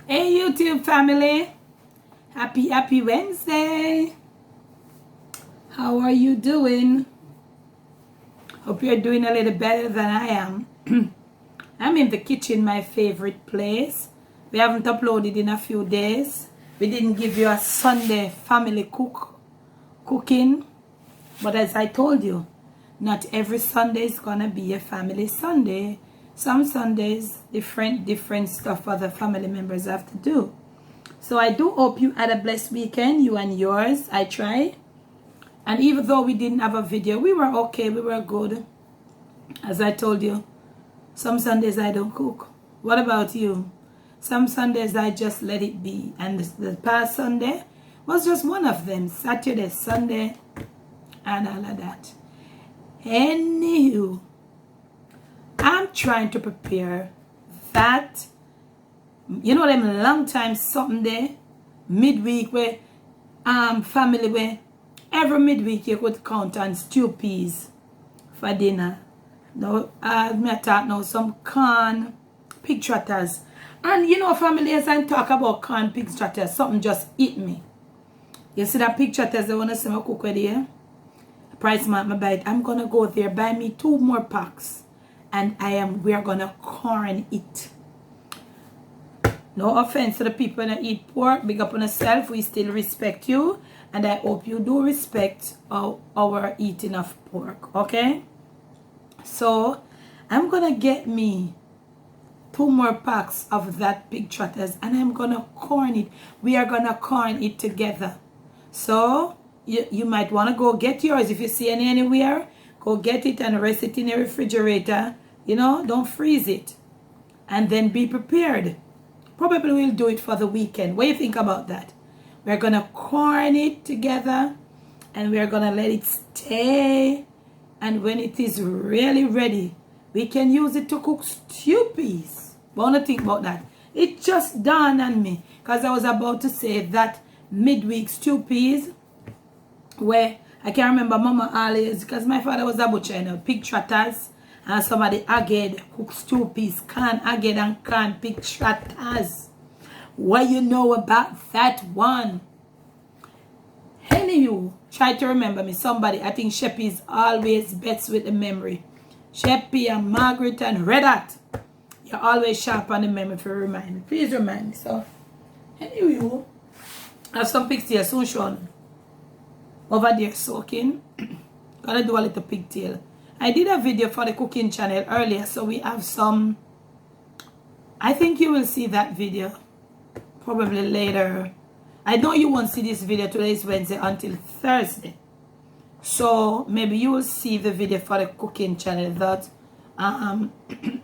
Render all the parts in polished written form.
Hey YouTube family, happy Wednesday. How are you doing? Hope you're doing a little better than I am. I'm in the kitchen, my favorite place. We haven't uploaded in a few days. We didn't give you a Sunday family cooking, but as I told you, not every Sunday is gonna be a family Sunday. Some Sundays, different stuff other family members have to do. So I do hope you had a blessed weekend, you and yours. I tried. And even though we didn't have a video, we were okay, we were good. As I told you, some Sundays I don't cook. What about you? Some Sundays I just let it be. And the past Sunday was just one of them. Saturday, Sunday, and all of that. Anywho, I'm trying to prepare that, you know, them long time something there, midweek where family where every midweek you could count on stew peas for dinner. Now I talk now some corn pig trotters. And you know, family, as I talk about corn pig trotters, something just hit me. You see that pig trotters they wanna see me cook with here? Price mark my bite. I'm gonna go there, buy me 2 more packs. And we're gonna corn it. No offense to the people that eat pork. Big up on yourself. We still respect you. And I hope you do respect our eating of pork. Okay? So, I'm gonna get me 2 more packs of that pig trotters. And I'm gonna corn it. We are gonna corn it together. So, you might wanna go get yours. If you see any anywhere, go get it and rest it in the refrigerator. You know, don't freeze it. And then be prepared. Probably we'll do it for the weekend. What do you think about that? We're going to corn it together. And we're going to let it stay. And when it is really ready, we can use it to cook stew peas. What do you think about that? It just dawned on me. Because I was about to say that midweek stew peas where I can't remember Mama always, because my father was a butcher, you know, pig trotters, and somebody aged cook stew peas, can aged and can pig trotters. What you know about that one? Anywho, try to remember me. Somebody, I think Sheppy is always best with the memory. Sheppy and Margaret and Red Hat. You're always sharp on the memory for remind me. Please remind me. So, anywho, I have some pigs here soon, Sean. Over there soaking. Gonna do a little pigtail. I did a video for the cooking channel earlier, so we have some. I think you will see that video probably later. I know you won't see this video. Today is Wednesday until Thursday, so maybe you will see the video for the cooking channel that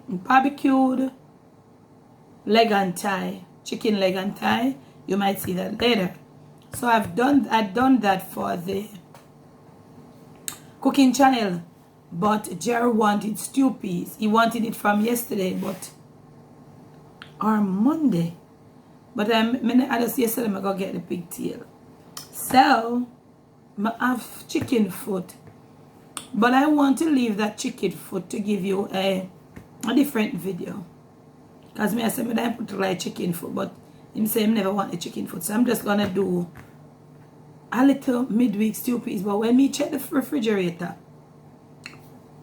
barbecued leg and thigh, chicken leg and thigh. You might see that later. So I've done that for the cooking channel, but Jerry wanted stew peas. He wanted it from yesterday, or Monday. But I just yesterday I go get the pigtail. So I have chicken foot, but I want to leave that chicken foot to give you a different video. Cause I said I put like chicken foot, but him say I never want the chicken foot, so I'm just gonna do a little midweek stew peas. But when me check the refrigerator,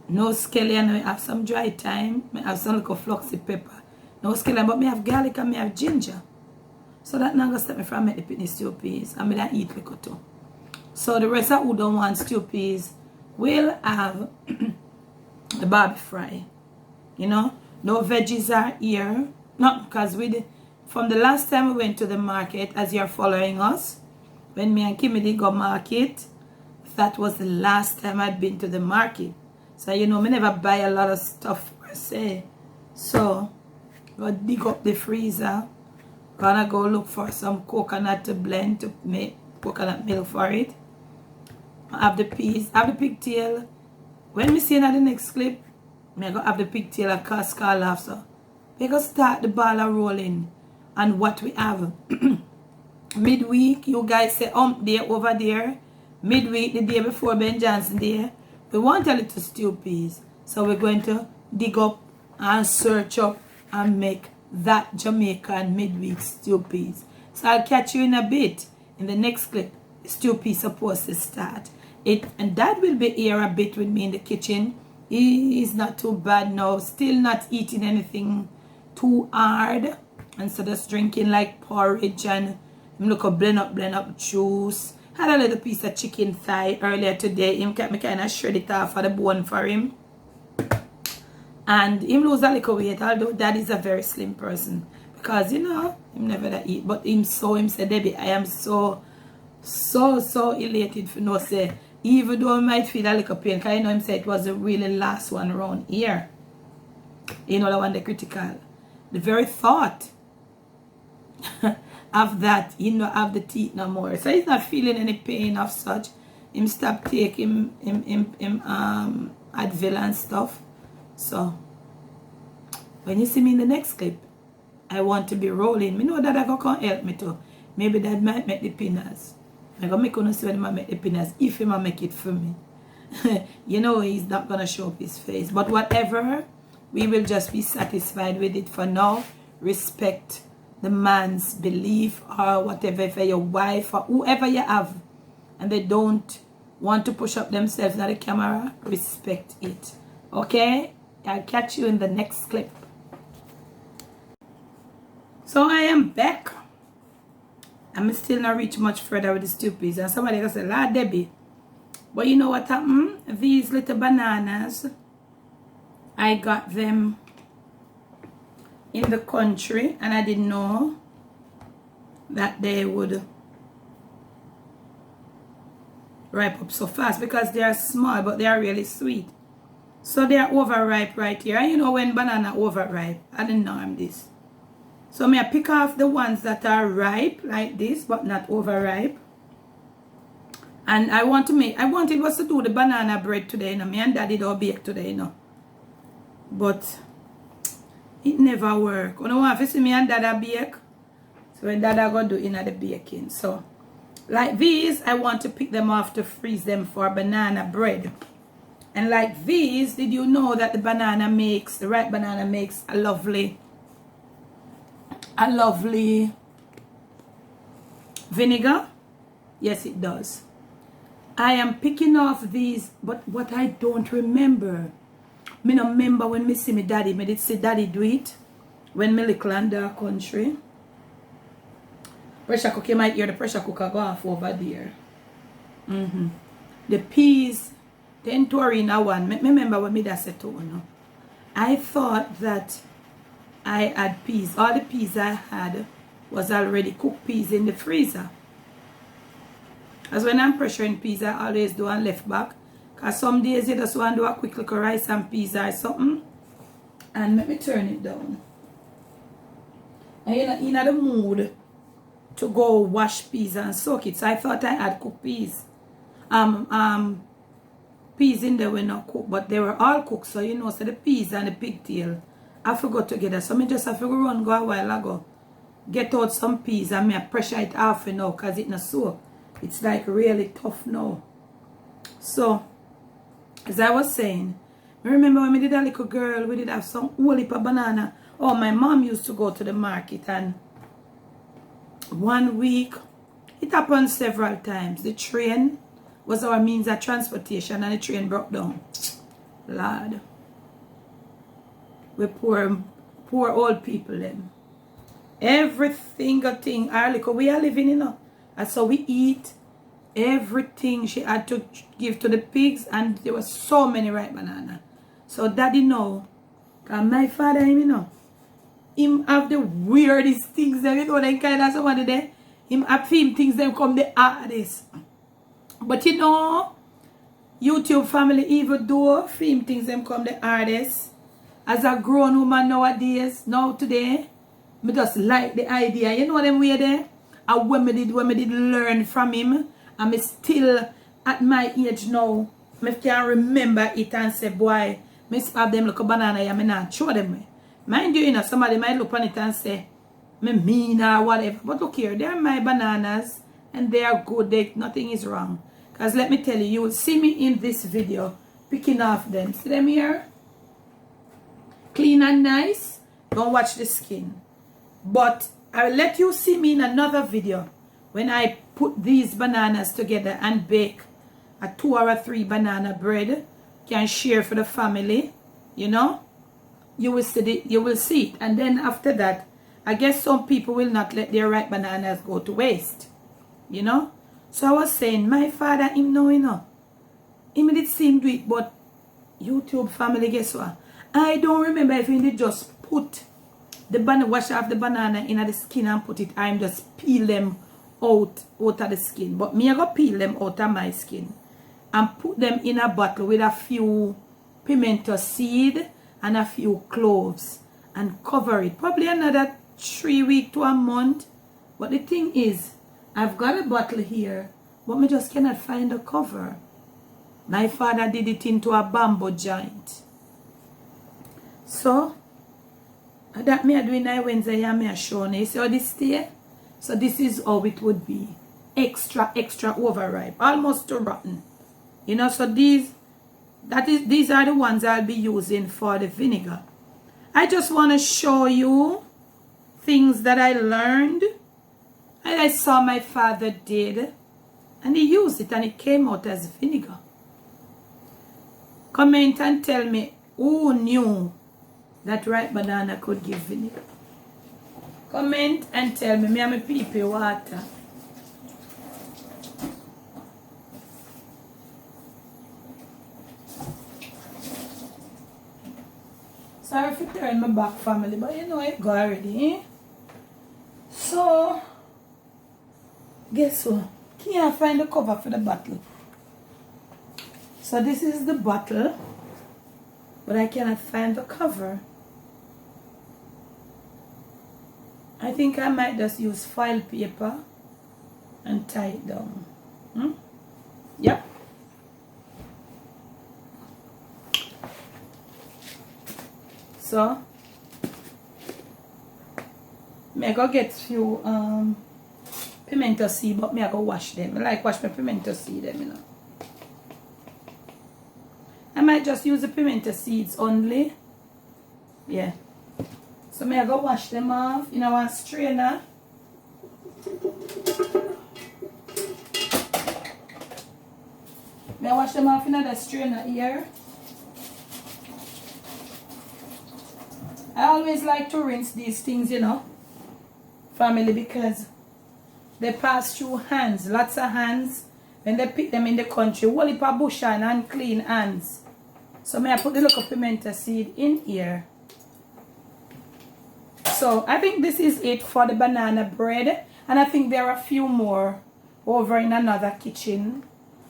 no scallion, I have some dry thyme, I have some little fluxy pepper, no scallion, but me have garlic and me have ginger. So that not gonna stop me from making the picnic stew peas. And me don't eat liquor too. So the rest of who don't want stew peas will have the barbie fry. You know, no veggies are here. Not because from the last time we went to the market, as you're following us, when me and Kimmy did go market, that was the last time I'd been to the market. So, you know, me never buy a lot of stuff per se. So, go dig up the freezer. Gonna go look for some coconut to blend to make coconut milk for it. I have the peas, I have the pigtail. When we see in the next clip, I go have the pigtail and cast call off. So, we go start the ball rolling and what we have. Midweek, you guys say day over there. Midweek, the day before Ben Johnson Day, we want a little stew peas. So we're going to dig up and search up and make that Jamaican midweek stew peas. So I'll catch you in a bit. In the next clip, stew peas supposed to start. And Dad will be here a bit with me in the kitchen. He's not too bad now. Still not eating anything too hard. And so just drinking like porridge and look up blend up juice. Had a little piece of chicken thigh earlier today. Him kept me kind of shred it off of the bone for him. And him lose a little weight, although Dad is a very slim person. Because, you know, him never that eat. But him said, Debbie, I am so elated for no say. Even though I might feel a little pain, because you know him said it was the really last one around here. You know, the one the critical. The very thought of that, you know, have the teeth no more. So he's not feeling any pain of such. Him stop taking Advil and stuff. So when you see me in the next clip, I want to be rolling. Me know that I can help me too. Maybe that might make the pinners. I'm gonna make you see when I make the pinners if he might make it for me. You know he's not gonna show up his face. But whatever, we will just be satisfied with it for now. Respect the man's belief or whatever, for your wife or whoever you have, and they don't want to push up themselves on the camera, respect it. Okay? I'll catch you in the next clip. So I am back. I'm still not reach much further with the stew peas. And somebody can say, Lord Debbie. But you know what happened? These little bananas, I got them in the country, and I didn't know that they would ripe up so fast because they are small, but they are really sweet. So they are overripe right here. And you know when banana overripe, I didn't know I'm this. So I pick off the ones that are ripe like this, but not overripe. And I wanted was to do the banana bread today, you know. Me and Daddy don't bake today, you know. But it never work. You know what, if you see me and Dada bake, so when Dada go do in the baking. So like these, I want to pick them off to freeze them for banana bread. And like these, did you know that the ripe banana makes a lovely vinegar? Yes, it does. I am picking off these, but what I don't remember, me no remember when me see me daddy, me did see daddy do it when me little under country. Pressure cooker, you might hear the pressure cooker go off over there. The peas, the entorina one, me remember when me dad said to you. I thought that I had peas. All the peas I had was already cooked peas in the freezer. As when I'm pressuring peas, I always do on left back. Because some days you just want to do a quick little rice and peas or something. And let me turn it down. And you're not in the mood to go wash peas and soak it. So I thought I had cooked peas. Peas in there were not cooked, but they were all cooked. So you know, so the peas and the pigtail, I forgot together. So I just have to run go a while ago. Get out some peas and me pressure it off now because it's not soak. It's like really tough now. So, as I was saying, I remember when we did a little girl, we did have some whole heap of banana. Oh, my mom used to go to the market, and one week, it happened several times. The train was our means of transportation, and the train broke down. Lord. We poor old people them. Everything, our little we are living, you know. And so we eat everything she had to give to the pigs, and there was so many ripe banana. So Daddy know, cause my father, you know, him have the weirdest things, you know, them kind of somebody there. Him have him things them come the hardest. But you know, YouTube family, even though film things them come the hardest, as a grown woman nowadays, today, me just like the idea. You know them way there? And when me did learn from him, and me still at my age now, me can remember it and say, boy, me have them look a banana and me not show them. Mind you, you know, somebody might look on it and say, me mean or whatever. But look here, they are my bananas and they are good. Nothing is wrong. Because let me tell you, you will see me in this video picking off them. See them here? Clean and nice. Don't watch the skin. But I will let you see me in another video when I put these bananas together and bake a 2 or 3 banana bread. Can share for the family, you know. You will see it. And then after that, I guess some people will not let their ripe bananas go to waste, you know. So I was saying, my father, him know, you know. Him did seem do it, but YouTube family, guess what? I don't remember if he did just put the wash off the banana in the skin and put it. I'm just peel them out of the skin. But me I go peel them out of my skin and put them in a bottle with a few pimento seed and a few cloves and cover it. Probably another 3 weeks to a month. But the thing is, I've got a bottle here, but me just cannot find the cover. My father did it into a bamboo joint. So, that me are doing that Wednesday and me are showing you. See how this stay? So this is how it would be. Extra overripe. Almost too rotten. You know, so these are the ones I'll be using for the vinegar. I just want to show you things that I learned and I saw my father did, and he used it and it came out as vinegar. Comment and tell me who knew that ripe banana could give vinegar. Comment and tell me. Me and my people water. Sorry for turning my back, family, but you know it go already, eh? So, guess what? Can't find the cover for the bottle. So this is the bottle, but I cannot find the cover. I think I might just use foil paper and tie it down. Yep. So, I go get few pimento seed, but I go wash them. I like wash my pimento seed them, you know. I might just use the pimento seeds only. Yeah. So I go wash them off in one strainer. I wash them off in another strainer here. I always like to rinse these things, you know, family, because they pass through hands, lots of hands. When they pick them in the country, whole heap of bush and unclean hands. So I put the little pimento seed in here. So I think this is it for the banana bread. And I think there are a few more over in another kitchen.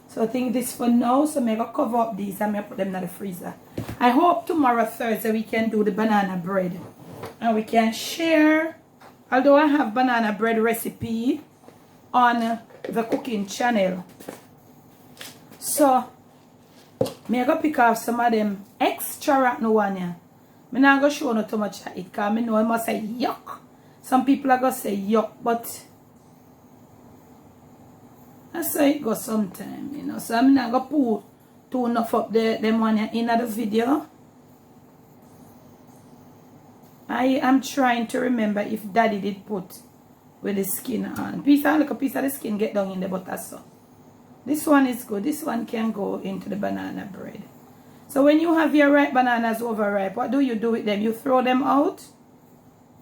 So I think this for now. So I'm going to cover up these and I'm going to put them in the freezer. I hope tomorrow, Thursday, we can do the banana bread. And we can share. Although I have banana bread recipe on the cooking channel. So, I'm going to pick off some of them extra rotten one here. I'm not going to show you too much of it because I know I must say yuck. Some people are going to say yuck, but that's how it goes sometimes, you know. So I'm not going to put too enough up them one in the video. I am trying to remember if Daddy did put with the skin on. Look a piece of the skin get down in the butter. So this one is good. This one can go into the banana bread. So when you have your ripe bananas overripe, what do you do with them? You throw them out?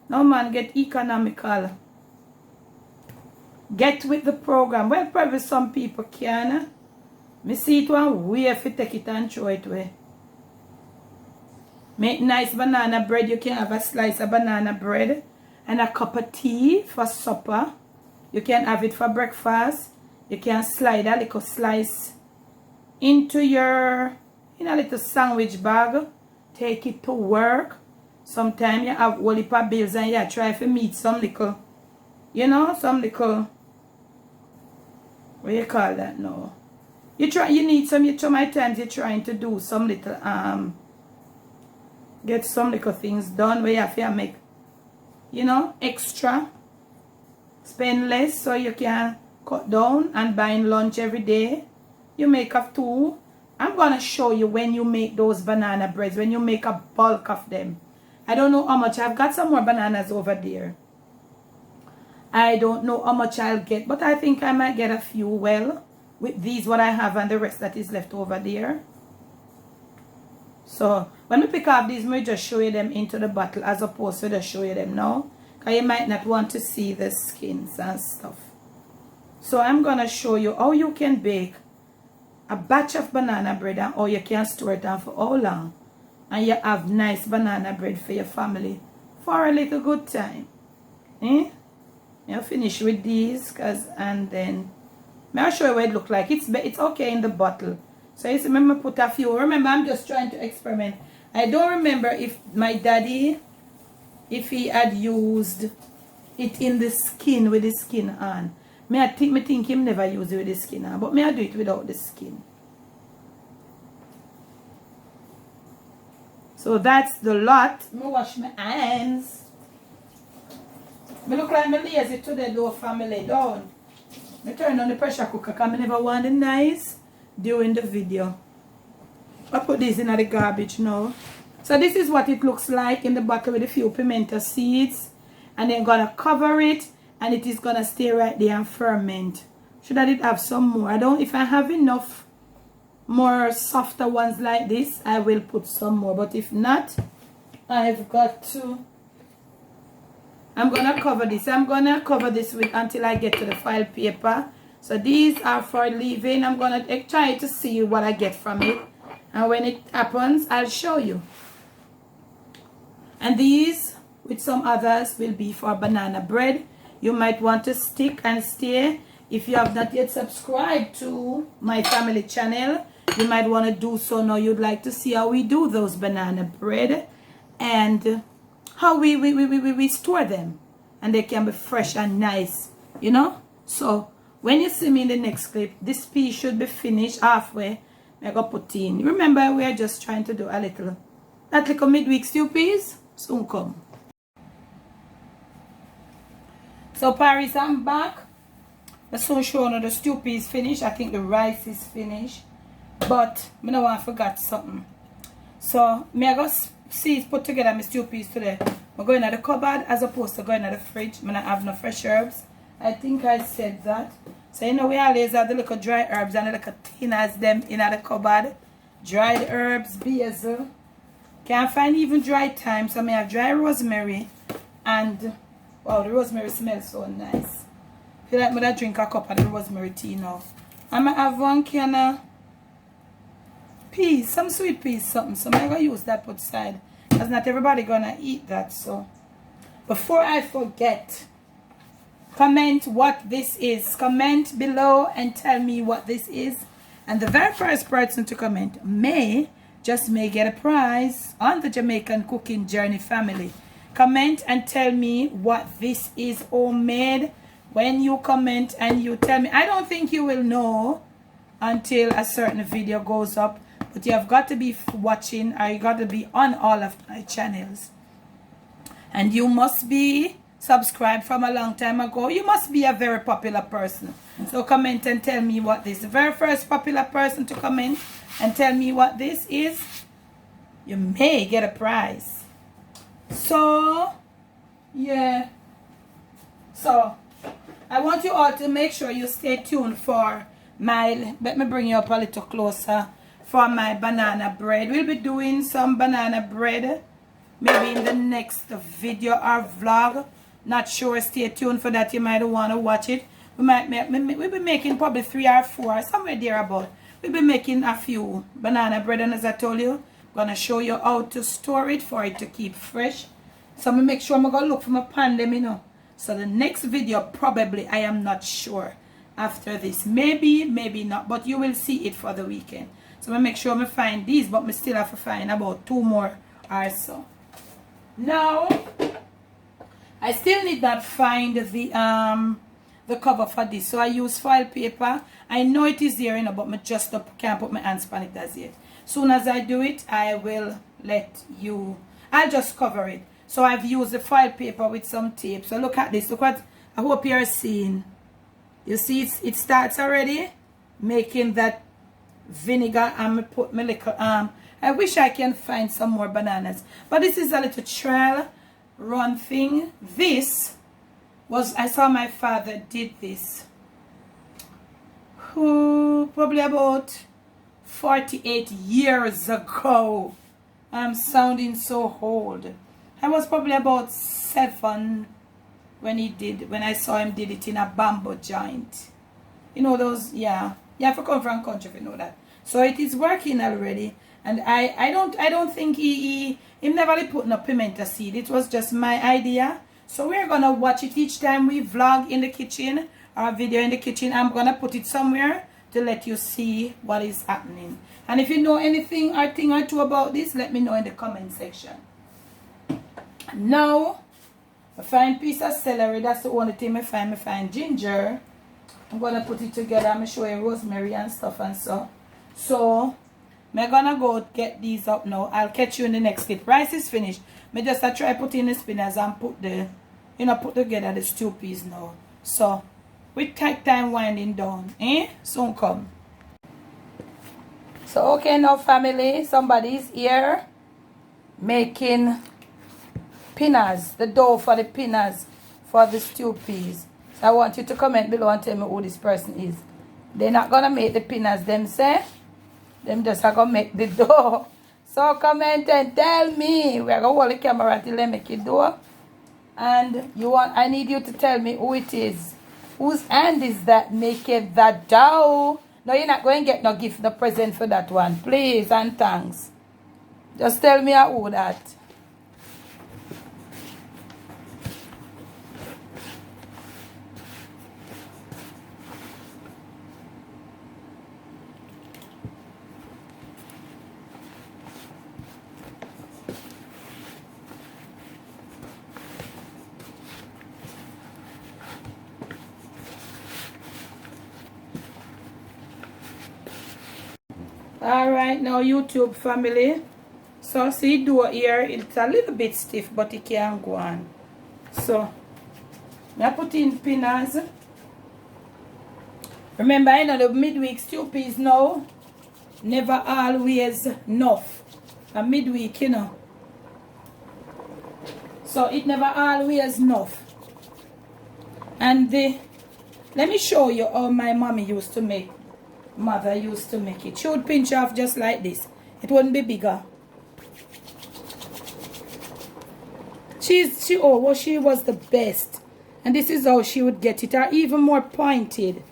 No, man, get economical. Get with the program. Well, probably some people can. Me see it one way if you take it and throw it away. Make nice banana bread. You can have a slice of banana bread and a cup of tea for supper. You can have it for breakfast. You can slide a little slice into your a little sandwich bag. Take it to work. Sometimes you have whole heap of bills and you try to meet some little, you know, some little, what do you call that now? You need some, sometimes you're trying to do some little, get some little things done where you have to make, you know, extra. Spend less so you can cut down and buying lunch every day. You make up 2. I'm going to show you when you make those banana breads, when you make a bulk of them. I don't know how much. I've got some more bananas over there. I don't know how much I'll get, but I think I might get a few, well, with these what I have and the rest that is left over there. So when we pick up these, we just show you them into the bottle as opposed to just show you them now, because you might not want to see the skins and stuff. So I'm gonna show you how you can bake a batch of banana bread and how you can store it down for how long, and you have nice banana bread for your family for a little good time. I'll finish with these, and then I'll show you what it look like. It's okay in the bottle. So you see, remember put a few. Remember, I'm just trying to experiment. I don't remember if my daddy, if he had used it in the skin with the skin on. I think him never use it with the skin on, but I do it without the skin. So that's the lot. I wash my hands. I look like I'm lazy today though, family. Don't. I turn on the pressure cooker because I never want the nice during the video. I put this in the garbage now. So this is what it looks like in the bottle with a few pimento seeds. And then gonna cover it, and it is gonna stay right there and ferment. Should I did have some more? I don't, if I have enough more softer ones like this, I will put some more. But if not, I've got to. I'm gonna cover this. I'm gonna cover this with until I get to the file paper. So these are for leaving. I'm gonna try to see what I get from it, and when it happens, I'll show you. And these with some others will be for banana bread. You might want to stick and stay. If you have not yet subscribed to my family channel, you might want to do so now. You'd like to see how we do those banana bread and how we store them, and they can be fresh and nice, you know. So when you see me in the next clip, this piece should be finished halfway. I'm gonna put in. Remember, we are just trying to do a little, that little midweek stew piece soon come. So Paris, I'm back. I soon show you the stew piece finished. I think the rice is finished, but I don't want to forget something. So I go see put together my stew piece today. I'm going to the cupboard as opposed to going to the fridge. I don't have no fresh herbs. I think I said that. So you know, we always have the little dry herbs and the little tinners them in the cupboard. Dried herbs, basil. Can't find even dry thyme. So I have dry rosemary, and wow, the rosemary smells so nice. I feel like I'm gonna drink a cup of the rosemary tea now. I'm gonna have one can of peas, some sweet peas, something. So I'm gonna use that put aside, because not everybody gonna eat that. So before I forget, comment what this is. Comment below and tell me what this is. And the very first person to comment may get a prize on the Jamaican Cooking Journey family. Comment and tell me what this is homemade. When you comment and you tell me, I don't think you will know until a certain video goes up, but you have got to be watching, or you got to be on all of my channels, and you must be subscribed from a long time ago. You must be a very popular person. So comment and tell me what this, the very first popular person to comment and tell me what this is, you may get a prize. So yeah, so I want you all to make sure you stay tuned for my, let me bring you up a little closer, for my banana bread. We'll be doing some banana bread maybe in the next video or vlog. Not sure, stay tuned for that. You might want to watch it. We'll be making probably 3 or 4, somewhere there about. We'll be making a few banana bread, and as I told you, I'm gonna show you how to store it for it to keep fresh. So I'm gonna make sure I'm gonna look for my pan them, you know. So the next video probably, I am not sure, after this, maybe not, but you will see it for the weekend. So I'm gonna make sure I find these, but I still have to find about 2 more or so. Now I still need not find the cover for this, so I use file paper. I know it is there, you know, but I just can't put my hands on it as yet. Soon as I do it, I will let you, I'll just cover it. So I've used the file paper with some tape. So look at this. Look what I hope you're seeing. You see, it starts already making that vinegar, and I put my little I wish I can find some more bananas, but this is a little trial run thing. This was I saw my father did this. Probably about 48 years ago. I'm sounding so old. I was probably about 7 when I saw him did it in a bamboo joint. You know those, yeah. You have to come from country if you know that. So it is working already. And I don't think he never really put no pimento seed. It was just my idea. So we're gonna watch it each time we vlog in the kitchen or video in the kitchen. I'm gonna put it somewhere to let you see what is happening. And if you know anything or thing or two about this, let me know in the comment section. Now, I find piece of celery. That's the only thing I find. I find ginger. I'm gonna put it together. I'm gonna show you rosemary and stuff and so. So, I'm gonna go get these up now. I'll catch you in the next clip. Rice is finished. I just try putting the spinach and put the, put together the stew peas now. So, we take time winding down. Soon come. So, okay now family, somebody's here making pinners, the dough for the pinners for the stew peas. So I want you to comment below and tell me who this person is. They're not gonna make the pinners themselves. Them just are gonna make the dough. So comment and tell me. We're gonna hold the camera till they make it dough. And I need you to tell me who it is. Whose hand is that making that dough? No, you're not going to get no gift, no present for that one. Please and thanks. Just tell me who that. Alright, now YouTube family. So see dough here, it's a little bit stiff, but it can go on. So I put in pinners. Remember, I know the midweek stew peas now never always enough. A midweek, So it never always enough. And let me show you how my mommy used to make. Mother used to make it. She would pinch off just like this. It wouldn't be bigger. She was the best. And this is how she would get it. Or even more pointed.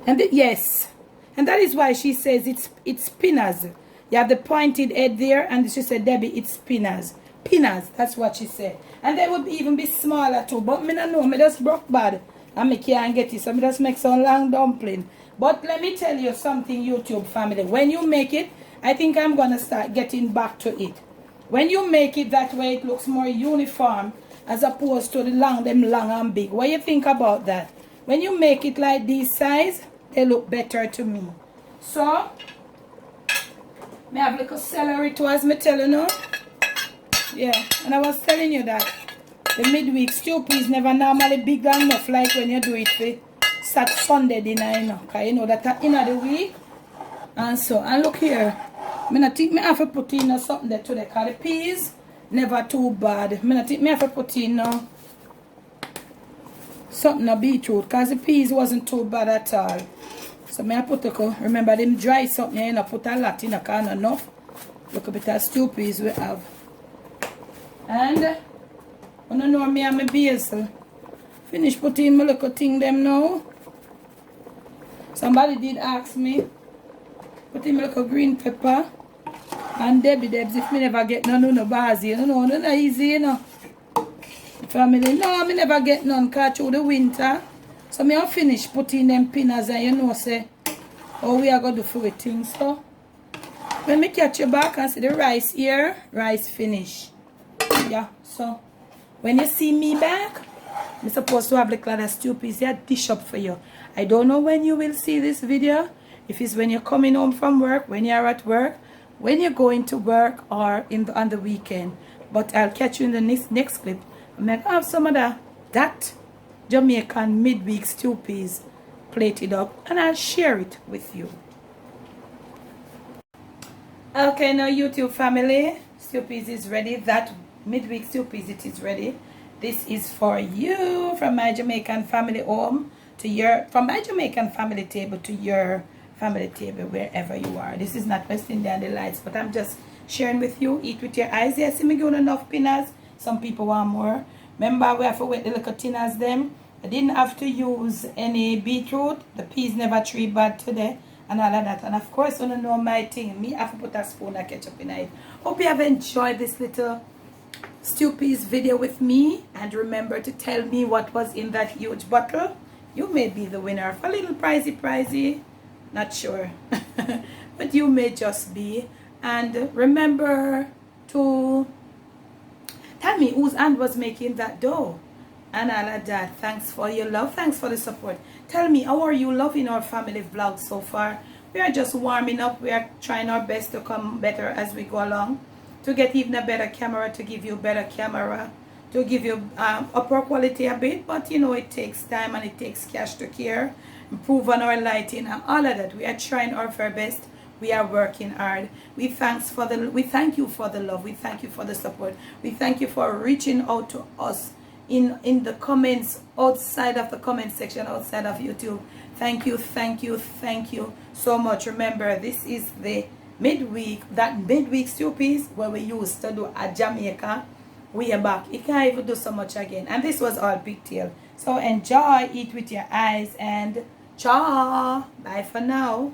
And yes. And that is why she says it's pinners. You have the pointed head there. And she said, Debbie, it's pinners. Pinners. That's what she said. And they would even be smaller too. But me don't know. Me just broke bad. And I can't get it. So I just make some long dumpling. But let me tell you something, YouTube family. When you make it, I think I'm going to start getting back to it. When you make it that way, it looks more uniform as opposed to them long and big. What do you think about that? When you make it like this size, they look better to me. So, I have little celery too, as I tell you now. Yeah, and I was telling you that. The midweek stew peas never normally big enough like when you do it for Sunday dinner, because you know that at the end of the week. And so, and look here. I think I have to put in something there today, because the peas never too bad. I think I have to put in something of beetroot, because the peas wasn't too bad at all. So I put remember them dry something, put a lot in, because not enough. Look a bit of stew peas we have. And I don't know me and my basil. Finish putting my little thing them now. Somebody did ask me. Put in my little green pepper. And Debbie Debs, if me never get none, no basil, no easy, Family, no, me never get none because through the winter. So me have finish putting them pinners and say, oh, we are going to do for things. So, when me catch you back and see the rice here, rice finish. Yeah, so. When you see me back, I'm supposed to have the clad stew peas here dish up for you. I don't know when you will see this video. If it's when you're coming home from work, when you're at work, when you're going to work, or on the weekend. But I'll catch you in the next clip. I'm going to have some of that Jamaican midweek stew peas plated up, and I'll share it with you. Okay, now YouTube family, stew peas is ready. That midweek stew peas, it is ready. This is for you, from my Jamaican family home to your, from my Jamaican family table to your family table, wherever you are. This is not West Indian Delights, but I'm just sharing with you. Eat with your eyes. Yes, see me giving enough peanuts. Some people want more. Remember, we have to wet the little tinners them. I didn't have to use any beetroot. The peas never tree bad today. And all of that. And of course, you don't know my thing. Me have to put a spoon of ketchup in it. Hope you have enjoyed this little stew peas video with me. And remember to tell me what was in that huge bottle. You may be the winner of a little pricey. Not sure. But you may just be. And remember to tell me whose hand was making that dough. And all of that. Thanks for your love. Thanks for the support. Tell me, how are you loving our family vlog so far? We are just warming up. We are trying our best to come better as we go along. To get even a better camera, to give you better camera, to give you upper quality a bit. But you know, it takes time and it takes cash to care. Improve on our lighting and all of that. We are trying our very best. We are working hard. We thank you for the love. We thank you for the support. We thank you for reaching out to us in the comments, outside of the comment section, outside of YouTube. Thank you so much. Remember, this is the midweek stew piece where we used to do a Jamaica way back. It can't even do so much again, and this was all pigtail. So enjoy, eat with your eyes, and ciao, bye for now.